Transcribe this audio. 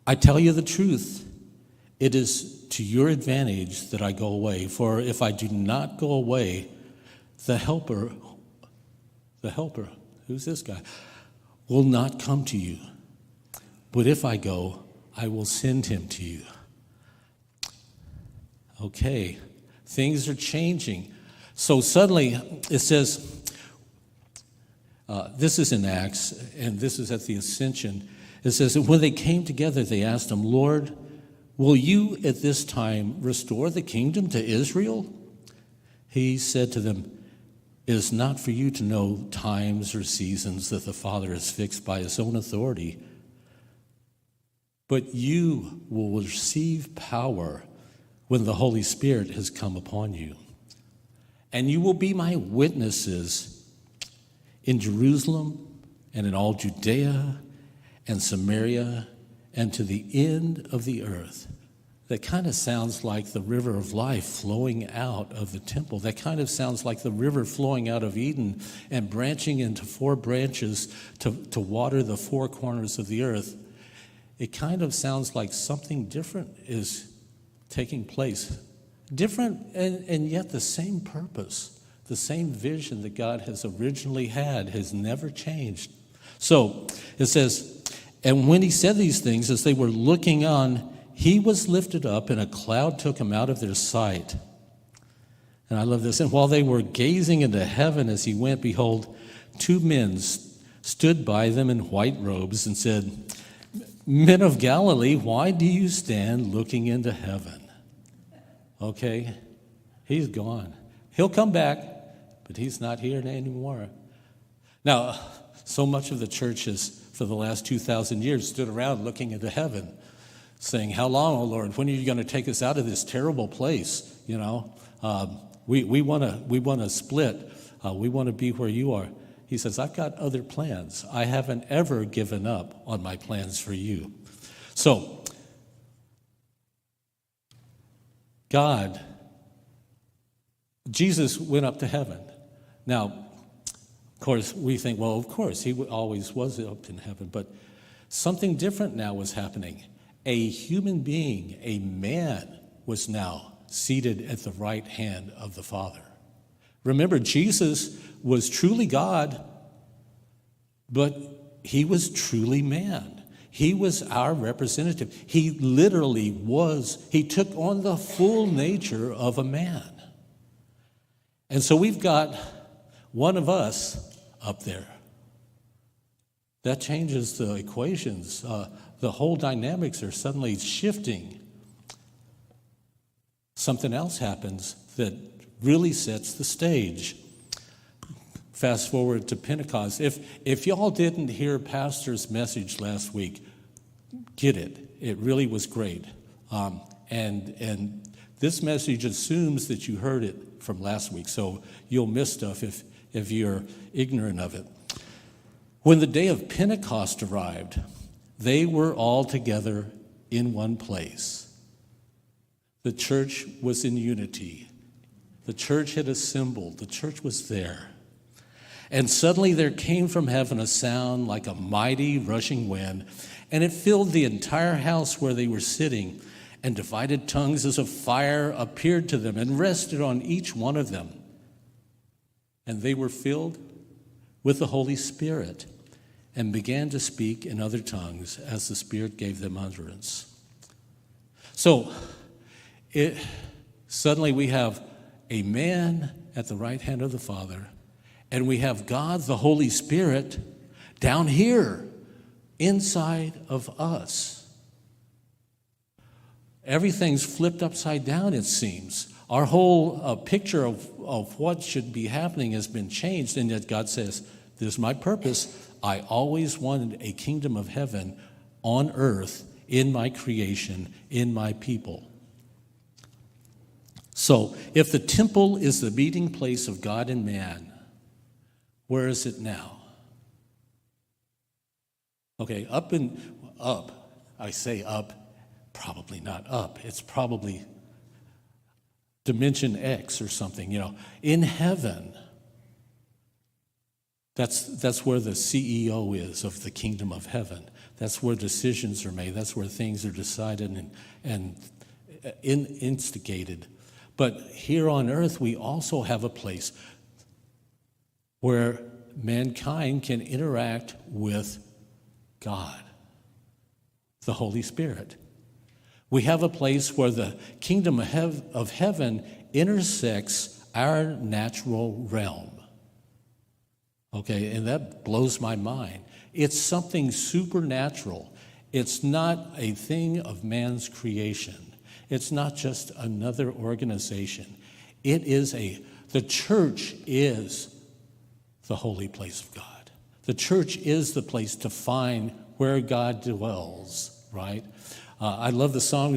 I tell you the truth, it is to your advantage that I go away. For if I do not go away, the helper, who's this guy, will not come to you. But if I go, I will send him to you. Okay, things are changing. So suddenly it says, this is in Acts, and this is at the ascension. It says that when they came together, they asked him, Lord, will you at this time restore the kingdom to Israel? He said to them, it is not for you to know times or seasons that the Father has fixed by his own authority, but you will receive power when the Holy Spirit has come upon you. And you will be my witnesses in Jerusalem and in all Judea and Samaria and to the end of the earth. That kind of sounds like the river of life flowing out of the temple. That kind of sounds like the river flowing out of Eden and branching into 4 branches to water the 4 corners of the earth. It kind of sounds like something different is taking place. Different and yet the same purpose, the same vision that God has originally had has never changed. So it says, and when he said these things, as they were looking on, he was lifted up, and a cloud took him out of their sight. And I love this. And while they were gazing into heaven as he went, behold, 2 men stood by them in white robes and said, Men of Galilee, why do you stand looking into heaven? Okay, he's gone. He'll come back, but he's not here anymore. Now, so much of the church has, for the last 2,000 years, stood around looking into heaven, saying, how long, oh Lord, when are you going to take us out of this terrible place? You know, we want to split. We want to be where you are. He says, I've got other plans. I haven't ever given up on my plans for you. So, Jesus went up to heaven. Now, of course, we think, well, of course, he always was up in heaven, but something different now was happening. A human being, a man, was now seated at the right hand of the Father. Remember, Jesus was truly God, but he was truly man. He was our representative. He literally was, he took on the full nature of a man. And so we've got one of us up there. That changes the equations. The whole dynamics are suddenly shifting. Something else happens that really sets the stage. Fast forward to Pentecost. If y'all didn't hear Pastor's message last week, get it. It really was great. And this message assumes that you heard it from last week, so you'll miss stuff if you're ignorant of it. When the day of Pentecost arrived, they were all together in one place. The church was in unity. The church had assembled. The church was there. And suddenly there came from heaven a sound like a mighty rushing wind, and it filled the entire house where they were sitting, and divided tongues as of fire appeared to them and rested on each one of them. And they were filled with the Holy Spirit and began to speak in other tongues as the Spirit gave them utterance. So suddenly we have a man at the right hand of the Father, and we have God, the Holy Spirit, down here inside of us. Everything's flipped upside down, it seems. Our whole picture of what should be happening has been changed, and yet God says, this is my purpose. I always wanted a kingdom of heaven on earth, in my creation, in my people. So, if the temple is the meeting place of God and man, where is it now? Okay, up, I say up, probably not up. It's probably dimension X or something, in heaven. That's where the CEO is of the kingdom of heaven. That's where decisions are made. That's where things are decided and instigated. But here on earth, we also have a place where mankind can interact with God, the Holy Spirit. We have a place where the kingdom of heaven intersects our natural realm. Okay, and that blows my mind. It's something supernatural. It's not a thing of man's creation. It's not just another organization. The church is the holy place of God. The church is the place to find where God dwells, right? I love the song